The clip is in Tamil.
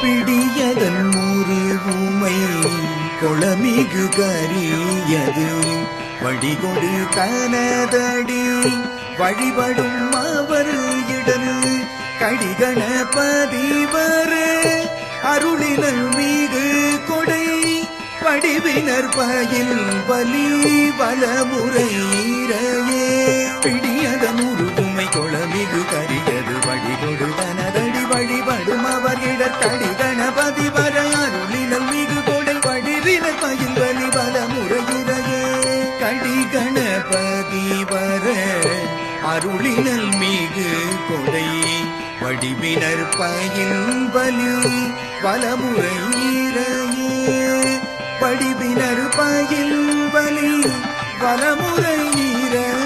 பிடியதன் முருகுமை கொளமிகு கரியது வழிகொடு கனதடி வழிபடும் அவர் இடரு கடிகணபதிவர அருளினல் மீது கொடை படிவினர் பயில் வலி வலமுறையே பிடியதன் முருகுமை கொளமிகு கரியது வழிகொடு கனதடி வழிபடும் அவர் இடர் கடிகணபதி வர அருளினல் மிகு கொடை வடிவினர் பயில் வலி வலமுறையிறையே கடிகணபதி வர அருளினல் மிகு கொடை வடிவினர் பயில் வலி வலமுறையிறையே வடிவினர் பயில் வலி வலமுறையிறையே